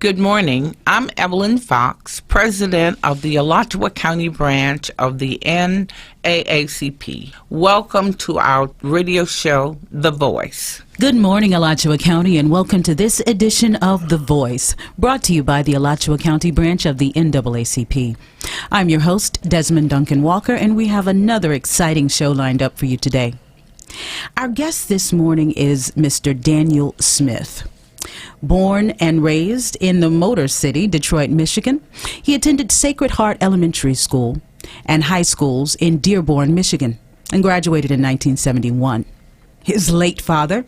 Good morning. I'm Evelyn Fox, President of the Alachua County branch of the NAACP. Welcome to our radio show, The Voice. Good morning, Alachua County, and welcome to this edition of The Voice, brought to you by the Alachua County branch of the NAACP. I'm your host, Desmon Duncan Walker, and we have another exciting show lined up for you today. Our guest this morning is Mr. Daniel Smith. Born and raised in the Motor City, Detroit, Michigan, he attended Sacred Heart Elementary School and high schools in Dearborn, Michigan, and graduated in 1971. His late father,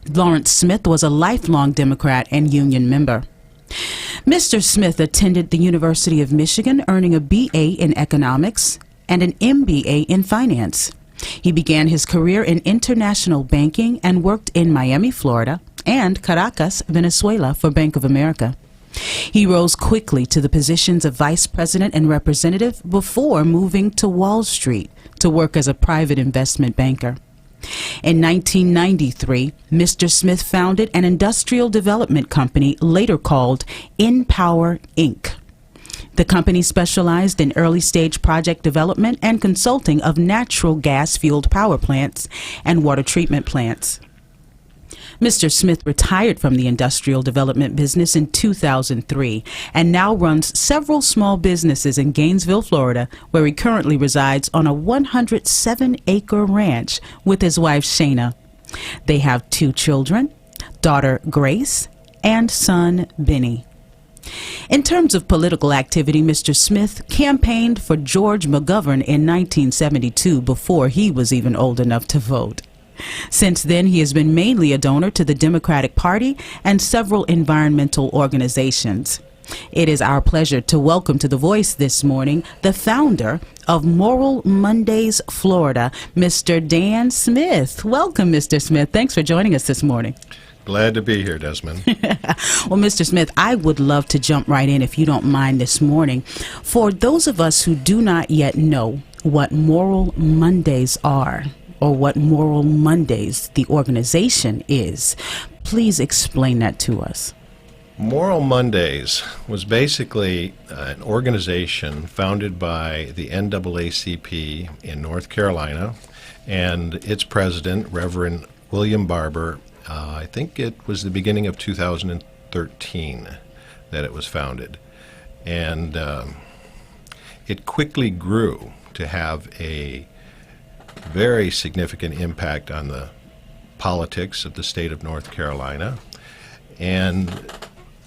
Lawrence Smith, was a lifelong Democrat and union member. Mr. Smith attended the University of Michigan, earning a BA in economics and an MBA in finance. He began his career in international banking and worked in Miami, Florida, and Caracas, Venezuela for Bank of America. He rose quickly to the positions of vice president and representative before moving to Wall Street to work as a private investment banker. In 1993, Mr. Smith founded an industrial development company later called InPower, Inc. The company specialized in early-stage project development and consulting of natural gas-fueled power plants and water treatment plants. Mr. Smith retired from the industrial development business in 2003 and now runs several small businesses in Gainesville, Florida, where he currently resides on a 107-acre ranch with his wife, Shayna. They have 2 children, daughter Grace and son Benny. In terms of political activity, Mr. Smith campaigned for George McGovern in 1972 before he was even old enough to vote. Since then, he has been mainly a donor to the Democratic Party and several environmental organizations. It is our pleasure to welcome to The Voice this morning the founder of Moral Mondays, Florida, Mr. Dan Smith. Welcome, Mr. Smith. Thanks for joining us this morning. Glad to be here, Desmond. Well, Mr. Smith, I would love to jump right in if you don't mind this morning. For those of us who do not yet know what Moral Mondays are, or what Moral Mondays, the organization, is, please explain that to us. Moral Mondays was basically an organization founded by the NAACP in North Carolina, and its president, Reverend William Barber. I think it was the beginning of 2013 that it was founded. And it quickly grew to have a very significant impact on the politics of the state of North Carolina. And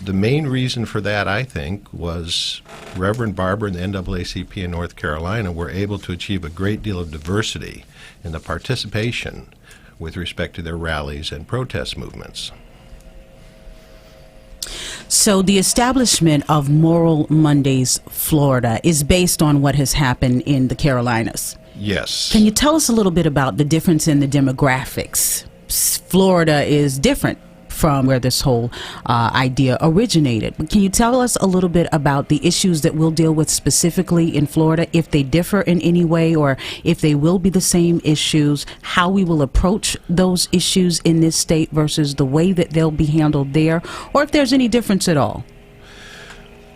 the main reason for that, I think, was Reverend Barber and the NAACP in North Carolina were able to achieve a great deal of diversity in the participation with respect to their rallies and protest movements. So the establishment of Moral Mondays, Florida, is based on what has happened in the Carolinas. Yes. Can you tell us a little bit about the difference in the demographics? Florida is different from where this whole idea originated. Can you tell us a little bit about the issues that we'll deal with specifically in Florida, if they differ in any way, or if they will be the same issues, how we will approach those issues in this state versus the way that they'll be handled there, or if there's any difference at all?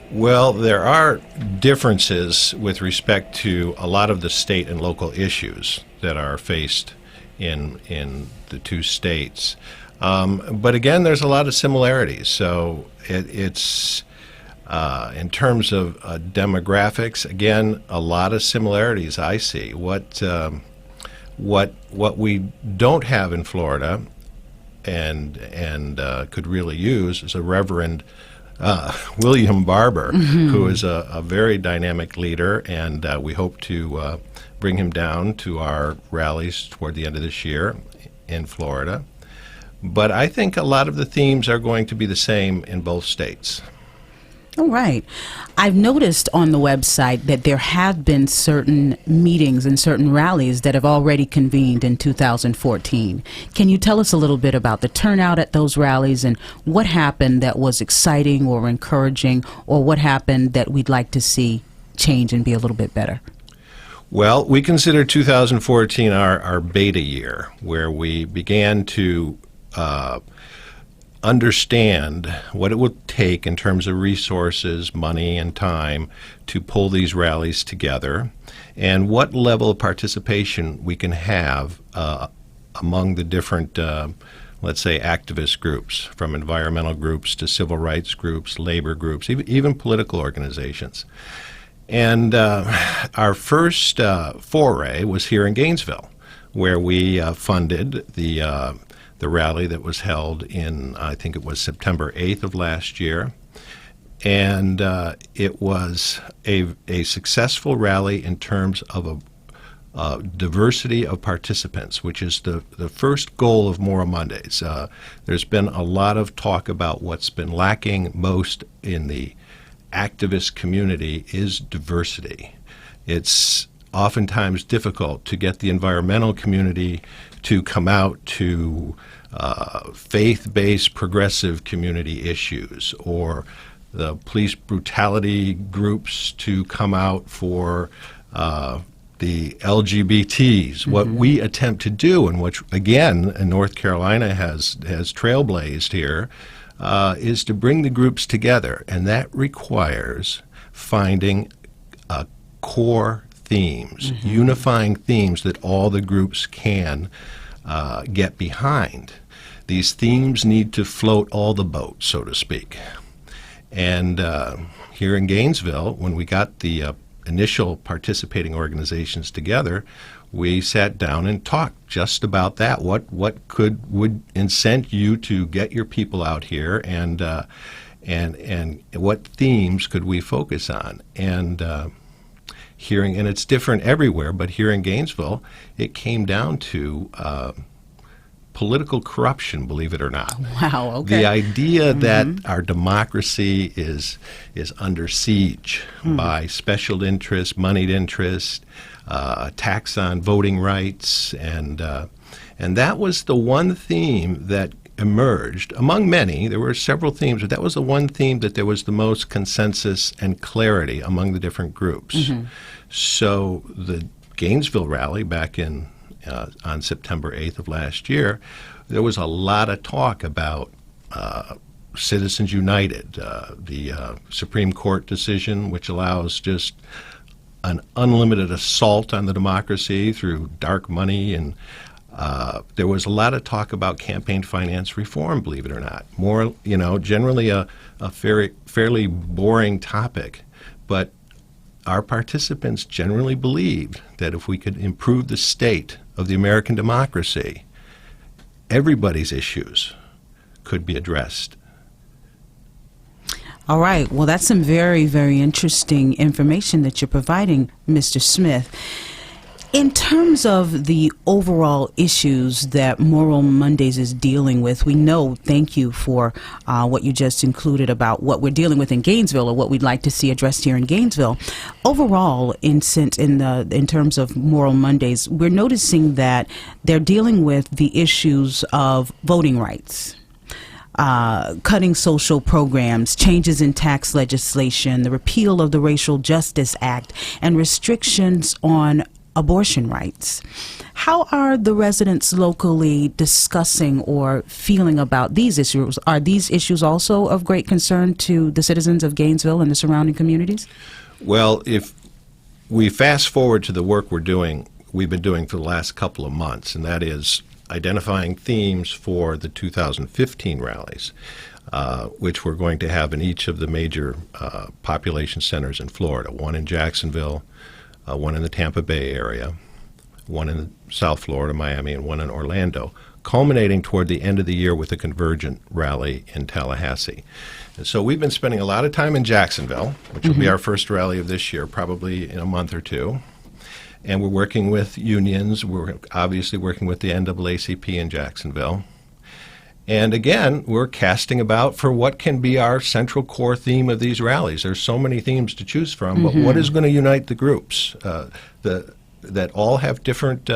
Well, there are differences with respect to a lot of the state and local issues that are faced in the 2 states. But again, there's a lot of similarities. So it's in terms of demographics, again, a lot of similarities I see. What we don't have in Florida and could really use is a Reverend William Barber, who is a very dynamic leader, and we hope to bring him down to our rallies toward the end of this year in Florida. But I think a lot of the themes are going to be the same in both states. All right. I've noticed on the website that there have been certain meetings and certain rallies that have already convened in 2014. Can you tell us a little bit about the turnout at those rallies and what happened that was exciting or encouraging, or what happened that we'd like to see change and be a little bit better? Well, we consider 2014 our beta year, where we began to understand what it would take in terms of resources, money, and time to pull these rallies together, and what level of participation we can have among the different, let's say, activist groups, from environmental groups to civil rights groups, labor groups, even political organizations. And our first foray was here in Gainesville, where we funded the rally that was held in, I think it was September 8th of last year. And it was a successful rally in terms of a diversity of participants, which is the first goal of Moral Mondays. There's been a lot of talk about what's been lacking most in the activist community is diversity. It's oftentimes difficult to get the environmental community to come out to faith-based progressive community issues, or the police brutality groups to come out for the LGBTs. What we attempt to do, and which, again, North Carolina has trailblazed here, is to bring the groups together, and that requires finding core themes, unifying themes that all the groups can get behind. These themes need to float all the boats, so to speak. And here in Gainesville, when we got the initial participating organizations together, we sat down and talked just about that. What would incent you to get your people out here, and what themes could we focus on? And and it's different everywhere, but here in Gainesville, it came down to political corruption, believe it or not. Wow, okay. The idea that our democracy is under siege by special interest, moneyed interest, attacks on voting rights, and that was the one theme that emerged among many. There were several themes, but that was the one theme that there was the most consensus and clarity among the different groups. So the Gainesville rally back in on September 8th of last year, there was a lot of talk about Citizens United, the Supreme Court decision, which allows just an unlimited assault on the democracy through dark money, and there was a lot of talk about campaign finance reform, believe it or not. More, generally a fairly boring topic, but our participants generally believed that if we could improve the state of the American democracy, everybody's issues could be addressed. All right. Well, that's some very, very interesting information that you're providing, Mr. Smith. In terms of the overall issues that Moral Mondays is dealing with, we know, thank you for what you just included about what we're dealing with in Gainesville, or what we'd like to see addressed here in Gainesville. Overall, in terms of Moral Mondays, we're noticing that they're dealing with the issues of voting rights, cutting social programs, changes in tax legislation, the repeal of the Racial Justice Act, and restrictions on abortion rights. How are the residents locally discussing or feeling about these issues? Are these issues also of great concern to the citizens of Gainesville and the surrounding communities? Well, if we fast forward to the work we've been doing for the last couple of months, and that is identifying themes for the 2015 rallies, which we're going to have in each of the major population centers in Florida, one in Jacksonville, one in the Tampa Bay area, one in South Florida, Miami, and one in Orlando, culminating toward the end of the year with a convergent rally in Tallahassee. And so we've been spending a lot of time in Jacksonville, which will be our first rally of this year, probably in a month or two. And we're working with unions. We're obviously working with the NAACP in Jacksonville. And again, we're casting about for what can be our central core theme of these rallies. There's so many themes to choose from, but what is going to unite the groups that all have different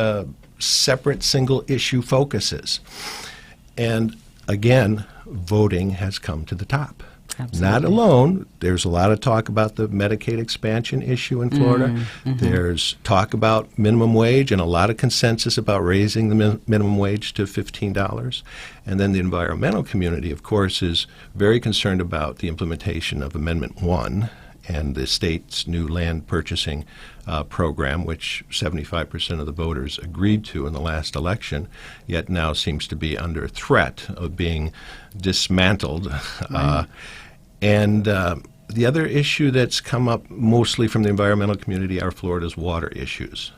separate single issue focuses? And again, voting has come to the top. Absolutely. Not alone. There's a lot of talk about the Medicaid expansion issue in Florida. There's talk about minimum wage and a lot of consensus about raising the minimum wage to $15. And then the environmental community, of course, is very concerned about the implementation of Amendment 1 and the state's new land purchasing program, which 75% of the voters agreed to in the last election, yet now seems to be under threat of being dismantled. Right. And the other issue that's come up mostly from the environmental community are Florida's water issues.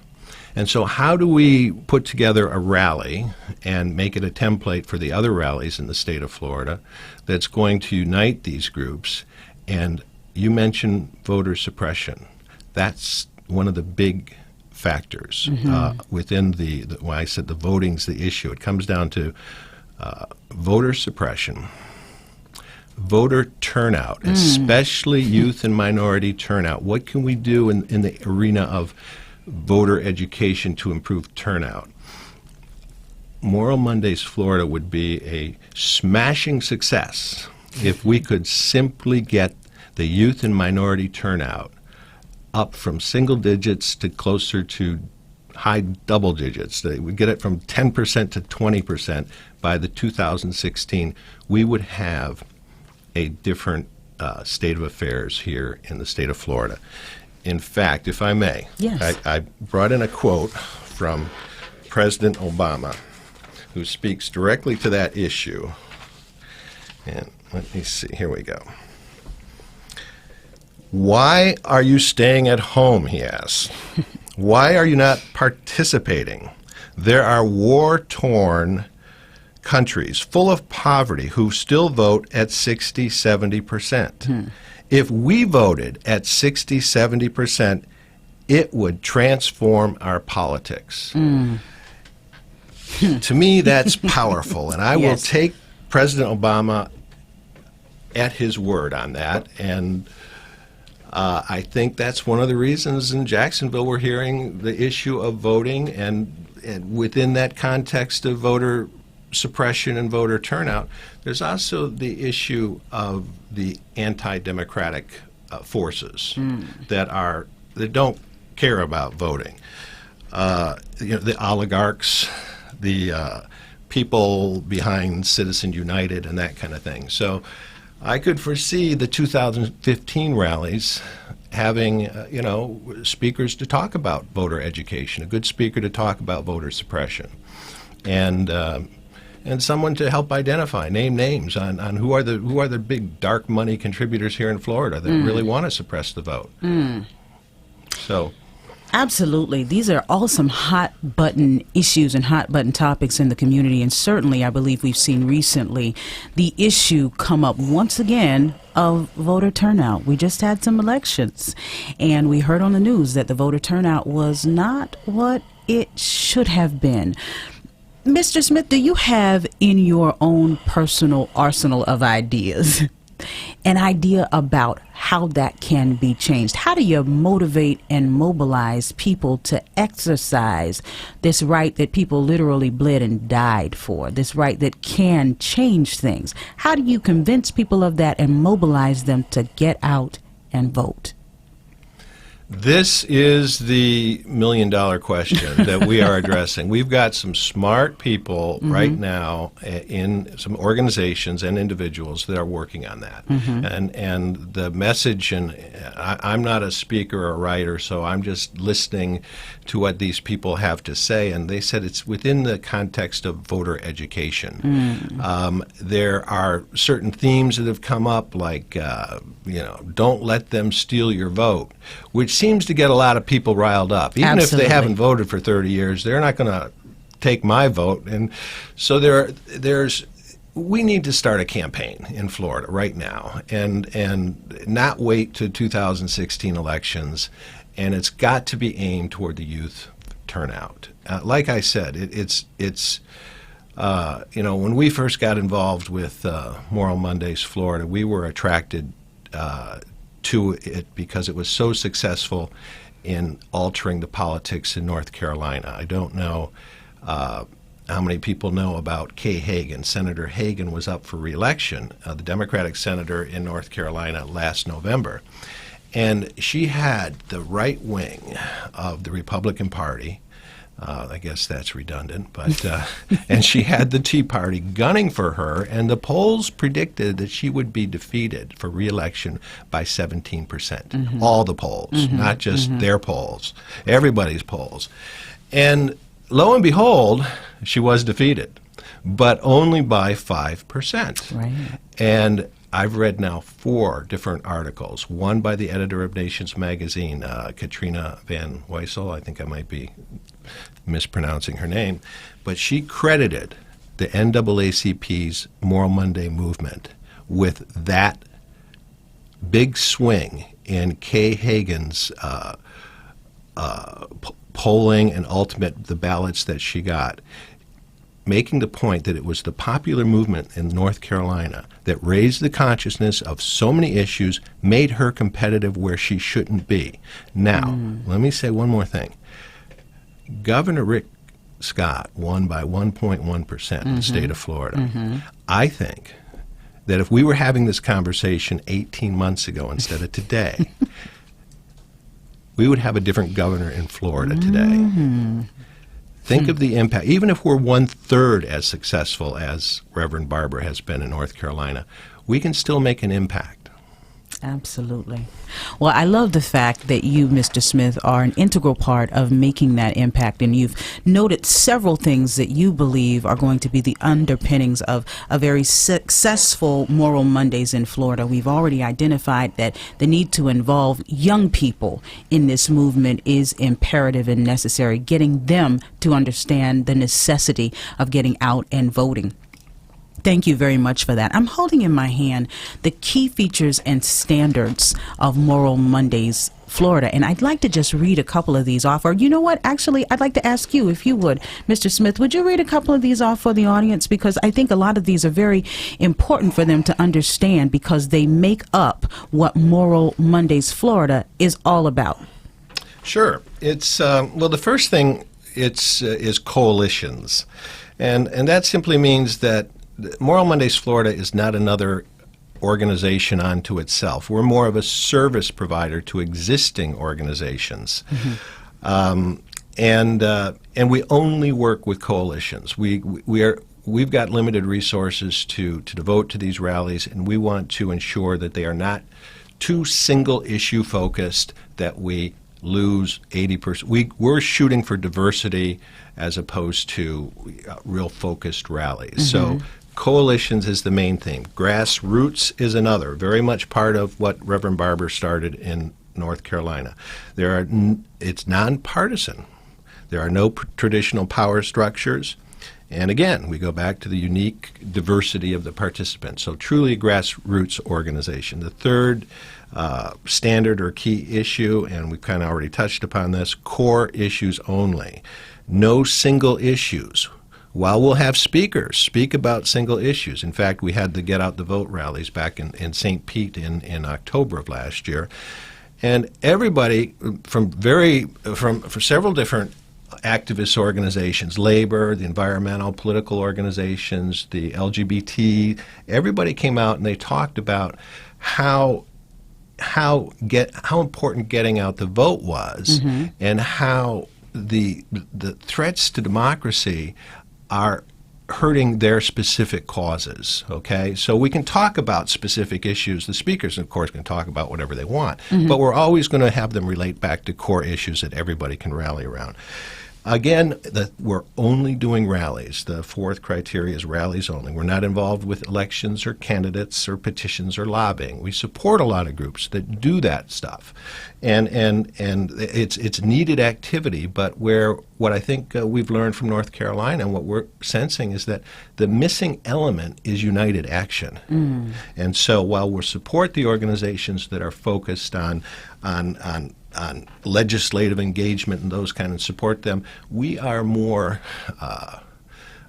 And so how do we put together a rally and make it a template for the other rallies in the state of Florida that's going to unite these groups? And you mentioned voter suppression. That's one of the big factors within when I said the voting's the issue. It comes down to voter suppression, voter turnout, especially youth and minority turnout. What can we do in the arena of voter education to improve turnout? Moral Mondays Florida would be a smashing success if we could simply get the youth and minority turnout up from single digits to closer to high double digits. We get it from 10% to 20% by the 2016. We would have a different state of affairs here in the state of Florida. In fact, if I may, yes. I brought in a quote from President Obama, who speaks directly to that issue. And let me see, here we go. Why are you staying at home, he asks. Why are you not participating? There are war-torn countries full of poverty who still vote at 60, 70%. If we voted at 60, 70%, it would transform our politics. To me, that's powerful, and I will take President Obama at his word on that, and I think that's one of the reasons in Jacksonville we're hearing the issue of voting, and within that context of voter suppression and voter turnout, there's also the issue of the anti-democratic forces that don't care about voting. The oligarchs, the people behind Citizens United, and that kind of thing. So I could foresee the 2015 rallies having, speakers to talk about voter education, a good speaker to talk about voter suppression, and someone to help name names on who are the big dark money contributors here in Florida that really want to suppress the vote. So. Absolutely. These are all some hot button issues and hot button topics in the community. And certainly, I believe we've seen recently the issue come up once again of voter turnout. We just had some elections, and we heard on the news that the voter turnout was not what it should have been. Mr. Smith, do you have in your own personal arsenal of ideas an idea about how that can be changed? How do you motivate and mobilize people to exercise this right that people literally bled and died for, this right that can change things? How do you convince people of that and mobilize them to get out and vote? This is the million-dollar question that we are addressing. We've got some smart people right now in some organizations and individuals that are working on that. And the message, and I'm not a speaker or writer, so I'm just listening to what these people have to say. And they said it's within the context of voter education. There are certain themes that have come up, like, don't let them steal your vote, which seems to get a lot of people riled up. Even if they haven't voted for 30 years, they're not going to take my vote. And so we need to start a campaign in Florida right now and not wait to 2016 elections. And it's got to be aimed toward the youth turnout. Like I said, when we first got involved with Moral Mondays Florida, we were attracted to it because it was so successful in altering the politics in North Carolina. I don't know how many people know about Kay Hagan. Senator Hagan was up for re-election, the Democratic senator in North Carolina last November. And she had the right wing of the Republican Party, I guess that's redundant, but and she had the Tea Party gunning for her, and the polls predicted that she would be defeated for re-election by 17%. All the polls, not just their polls, everybody's polls. And lo and behold, she was defeated, but only by 5%. Right. And I've read now 4 different articles, one by the editor of Nations magazine, Katrina Van Weissel. I think I might be mispronouncing her name, but she credited the NAACP's Moral Monday movement with that big swing in Kay Hagan's polling and the ballots that she got, making the point that it was the popular movement in North Carolina that raised the consciousness of so many issues, made her competitive where she shouldn't be. Now, let me say one more thing. Governor Rick Scott won by 1.1% in the state of Florida. I think that if we were having this conversation 18 months ago instead of today, we would have a different governor in Florida today. Think of the impact. Even if we're 1/3 as successful as Reverend Barber has been in North Carolina, we can still make an impact. Absolutely. Well, I love the fact that you, Mr. Smith, are an integral part of making that impact, and you've noted several things that you believe are going to be the underpinnings of a very successful Moral Mondays in Florida. We've already identified that the need to involve young people in this movement is imperative and necessary, getting them to understand the necessity of getting out and voting. Thank you very much for that. I'm holding in my hand the key features and standards of Moral Mondays Florida, and I'd like to just read a couple of these off. Or you know what? Actually, I'd like to ask you, if you would, Mr. Smith, would you read a couple of these off for the audience? Because I think a lot of these are very important for them to understand, because they make up what Moral Mondays Florida is all about. Sure. It's well, the first thing is coalitions, and that simply means that Moral Mondays Florida is not another organization unto itself. We're more of a service provider to existing organizations. And we only work with coalitions. We've got limited resources to devote to these rallies, and we want to ensure that they are not too single issue focused, that we lose 80%. We're shooting for diversity as opposed to real focused rallies. So coalitions is the main theme. Grassroots is another, very much part of what Reverend Barber started in North Carolina. It's nonpartisan. There are no traditional power structures. And again, we go back to the unique diversity of the participants. So truly a grassroots organization. The third standard or key issue, and we've kind of already touched upon this, core issues only. No single issues. While we'll have speakers speak about single issues. In fact, we had the Get Out the Vote rallies back in St. Pete in October of last year. And everybody from several different activist organizations, labor, the environmental, political organizations, the LGBT, everybody came out and they talked about how important getting out the vote was, and how the threats to democracy are hurting their specific causes, okay? So we can talk about specific issues. The speakers, of course, can talk about whatever they want, but we're always going to have them relate back to core issues that everybody can rally around. Again, we're only doing rallies. The fourth criteria is rallies only. We're not involved with elections or candidates or petitions or lobbying. We support a lot of groups that do that stuff, and it's needed activity. But what I think we've learned from North Carolina and what we're sensing is that the missing element is united action. And so while we support the organizations that are focused on legislative engagement and those kind, and support them, we are more,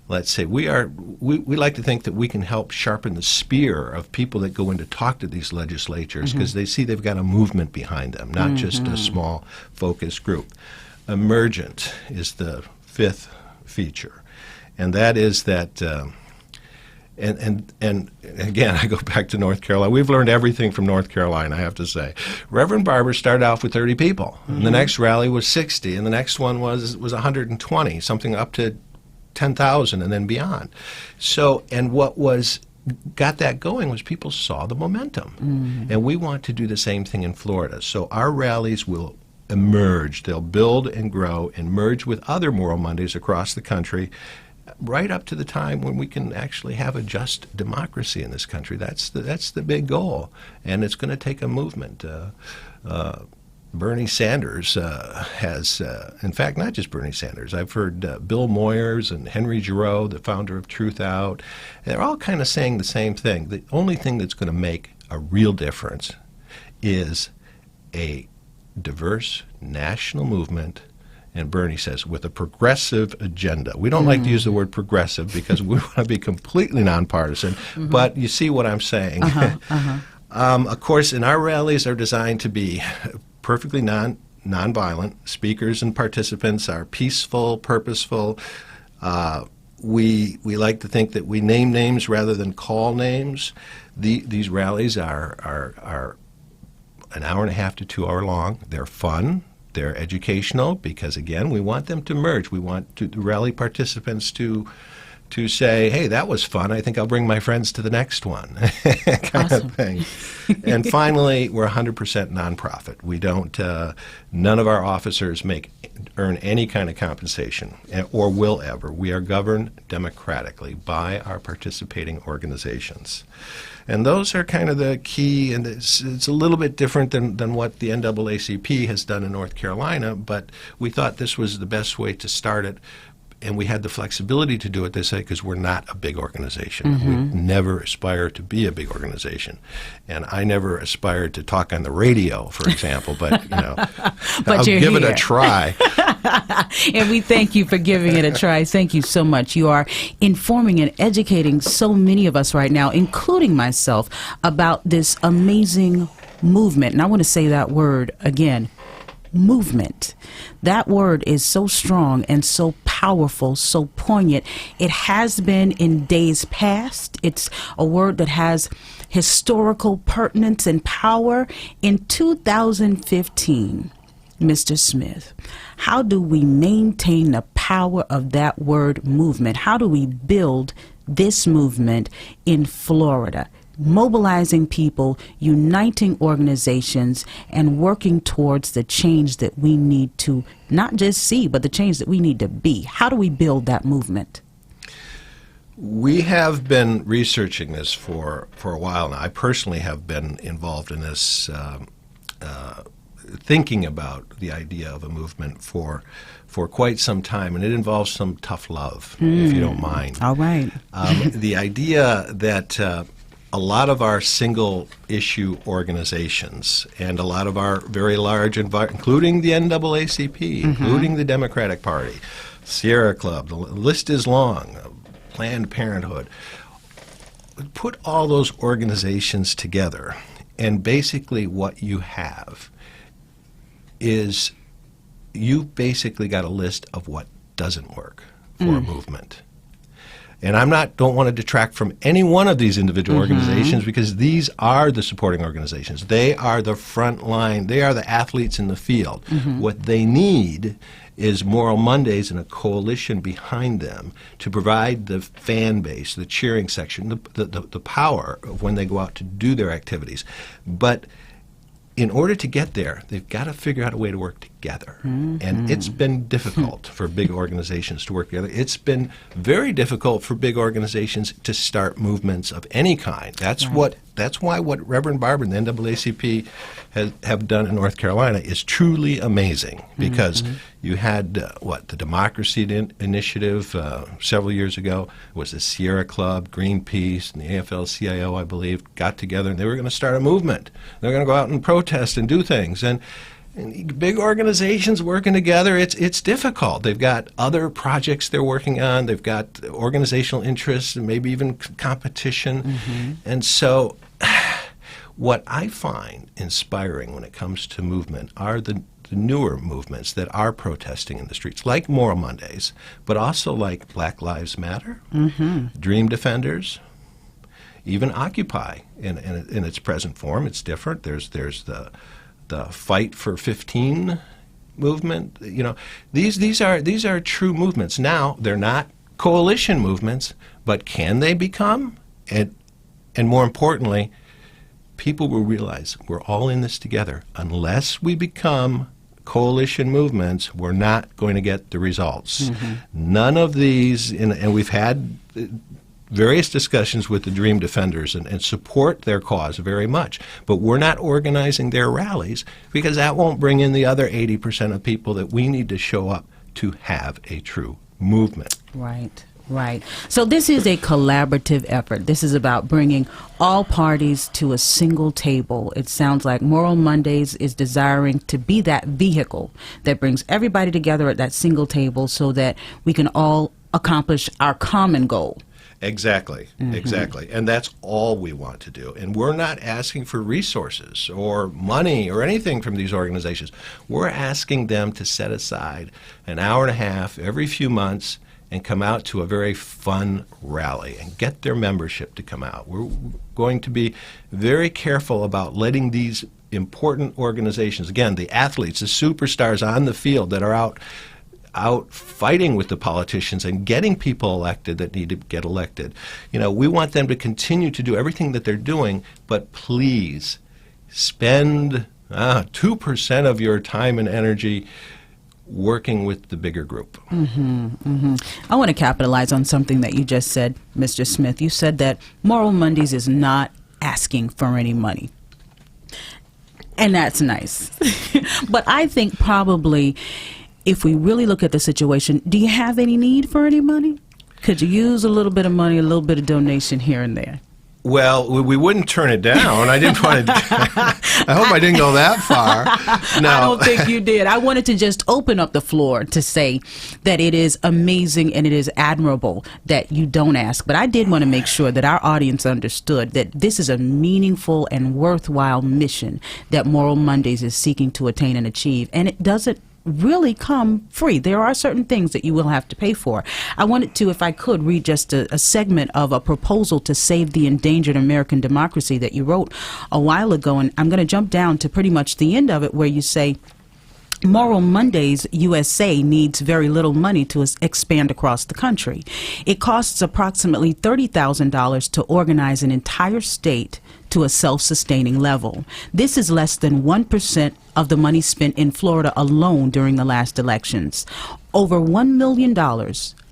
let's say, we like to think that we can help sharpen the spear of people that go in to talk to these legislatures, because they see they've got a movement behind them, not just a small focused group. Emergent is the fifth feature. and that is that. And again, I go back to North Carolina. We've learned everything from North Carolina, I have to say. Reverend Barber started off with 30 people. And the next rally was 60, and the next one was 120, something up to 10,000 and then beyond. So, and what got that going was people saw the momentum. And we want to do the same thing in Florida. So our rallies will emerge. They'll build and grow and merge with other Moral Mondays across the country, right up to the time when we can actually have a just democracy in this country. That's the big goal, and it's going to take a movement. Bernie Sanders has, in fact, not just Bernie Sanders. I've heard Bill Moyers and Henry Giroux, the founder of Truth Out. They're all kind of saying the same thing. The only thing that's going to make a real difference is a diverse national movement. And Bernie says, with a progressive agenda. We don't like to use the word progressive because we want to be completely nonpartisan, but you see what I'm saying. Of course, and our rallies are designed to be perfectly nonviolent. Speakers and participants are peaceful, purposeful. We like to think that we name names rather than call names. These rallies are an hour and a half to 2 hour long. They're fun. They're educational because, again, we want them to merge. We want the rally participants to say, hey, that was fun. I think I'll bring my friends to the next one, kind of thing. And finally, we're 100% nonprofit. We don't, none of our officers earn any kind of compensation or will ever. We are governed democratically by our participating organizations. And those are kind of the key, and it's a little bit different than what the NAACP has done in North Carolina, but we thought this was the best way to start it, and we had the flexibility to do it this way because we're not a big organization. We never aspire to be a big organization. And I never aspired to talk on the radio, for example, but, But I'll give it a try. And we thank you for giving it a try. Thank you so much. You are informing and educating so many of us right now, including myself, about this amazing movement. And I want to say that word again, movement. That word is so strong and so powerful, so poignant. It has been in days past. It's a word that has historical pertinence and power. In 2015, Mr. Smith, how do we maintain the power of that word movement? How do we build this movement in Florida? Mobilizing people, uniting organizations, and working towards the change that we need to not just see, but the change that we need to be. How do we build that movement? We have been researching this for a while now. I personally have been involved in this, thinking about the idea of a movement for quite some time, and it involves some tough love, if you don't mind. All right. The idea that a lot of our single-issue organizations and a lot of our very large, including the NAACP, including the Democratic Party, Sierra Club, the list is long, Planned Parenthood, put all those organizations together, and basically what you have is you've basically got a list of what doesn't work for a movement. And don't want to detract from any one of these individual organizations because these are the supporting organizations. They are the front line. They are the athletes in the field. What they need is Moral Mondays and a coalition behind them to provide the fan base, the cheering section, the power of when they go out to do their activities. But in order to get there, they've got to figure out a way to work together. And it's been difficult for big organizations to work together. It's been very difficult for big organizations to start movements of any kind. That's why what Reverend Barber and the NAACP have done in North Carolina is truly amazing, because you had the Democracy Initiative several years ago. It was the Sierra Club, Greenpeace, and the AFL-CIO, I believe, got together, and they were going to start a movement. They were going to go out and protest and do things. And big organizations working together, it's difficult. They've got other projects they're working on. They've got organizational interests and maybe even competition. And so What I find inspiring when it comes to movement are the newer movements that are protesting in the streets, like Moral Mondays, but also like Black Lives Matter, Dream Defenders, even Occupy in its present form. It's different. There's the Fight for 15 movement. You know, these are true movements. Now they're not coalition movements, but can they become? And more importantly, people will realize we're all in this together. Unless we become coalition movements, we're not going to get the results. None of these, and we've had various discussions with the Dream Defenders and support their cause very much, but we're not organizing their rallies because that won't bring in the other 80% of people that we need to show up to have a true movement. Right. Right. So this is a collaborative effort. This is about bringing all parties to a single table. It sounds like Moral Mondays is desiring to be that vehicle that brings everybody together at that single table so that we can all accomplish our common goal. Exactly, exactly. And that's all we want to do. And we're not asking for resources or money or anything from these organizations. We're asking them to set aside an hour and a half every few months and come out to a very fun rally and get their membership to come out. We're going to be very careful about letting these important organizations, again, the athletes, the superstars on the field that are out fighting with the politicians and getting people elected that need to get elected. You know, we want them to continue to do everything that they're doing, but please spend 2% of your time and energy working with the bigger group. I want to capitalize on something that you just said, Mr. Smith. You said that Moral Mondays is not asking for any money. And that's nice. But I think probably if we really look at the situation, do you have any need for any money? Could you use a little bit of money, a little bit of donation here and there? Well, we wouldn't turn it down. I didn't want to. I hope I didn't go that far. No. I don't think you did. I wanted to just open up the floor to say that it is amazing and it is admirable that you don't ask. But I did want to make sure that our audience understood that this is a meaningful and worthwhile mission that Moral Mondays is seeking to attain and achieve. And it doesn't really come free. There are certain things that you will have to pay for. I wanted to, if I could, read just a segment of a proposal to save the endangered American democracy that you wrote a while ago, and I'm going to jump down to pretty much the end of it where you say, Moral Mondays USA needs very little money to expand across the country. It costs approximately $30,000 to organize an entire state to a self-sustaining level. This is less than 1% of the money spent in Florida alone during the last elections. Over $1 million,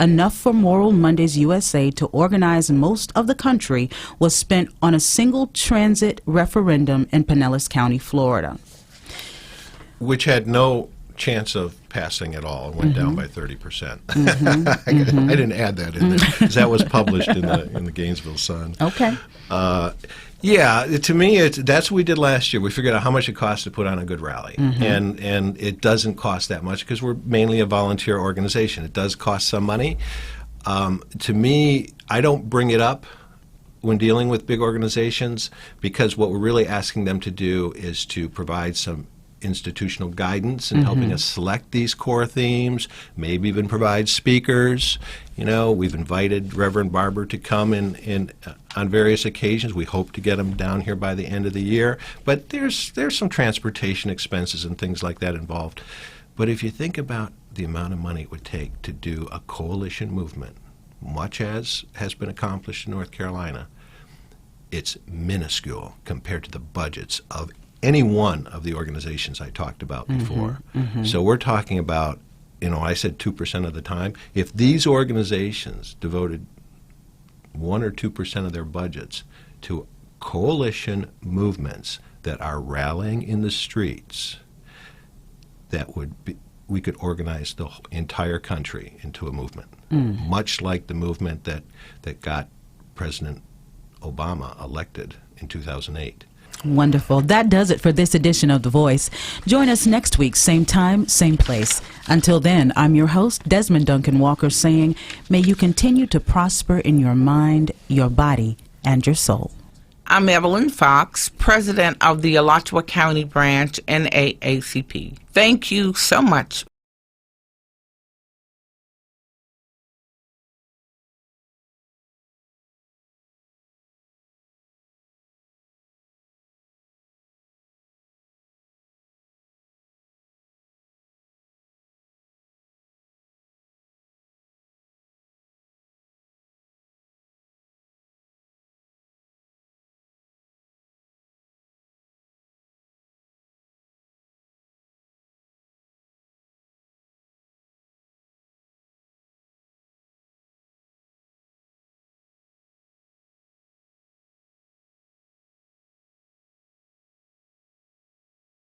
enough for Moral Mondays USA to organize most of the country, was spent on a single transit referendum in Pinellas County, Florida. Which had no chance of passing at all, went down by 30%. I didn't add that in there because that was published in the Gainesville Sun. Okay. Yeah, to me, that's what we did last year. We figured out how much it costs to put on a good rally, and it doesn't cost that much because we're mainly a volunteer organization. It does cost some money. To me, I don't bring it up when dealing with big organizations because what we're really asking them to do is to provide some institutional guidance and helping us select these core themes, maybe even provide speakers. You know, we've invited Reverend Barber to come in on various occasions. We hope to get him down here by the end of the year. But there's some transportation expenses and things like that involved. But if you think about the amount of money it would take to do a coalition movement, much as has been accomplished in North Carolina, it's minuscule compared to the budgets of any one of the organizations I talked about before. So we're talking about, you know, I said 2% of the time. If these organizations devoted 1 or 2% of their budgets to coalition movements that are rallying in the streets, that would be, we could organize the entire country into a movement, much like the movement that got President Obama elected in 2008. Wonderful. That does it for this edition of The Voice. Join us next week, same time, same place. Until then, I'm your host, Desmond Duncan Walker, saying, may you continue to prosper in your mind, your body, and your soul. I'm Evelyn Fox, president of the Alachua County Branch NAACP. Thank you so much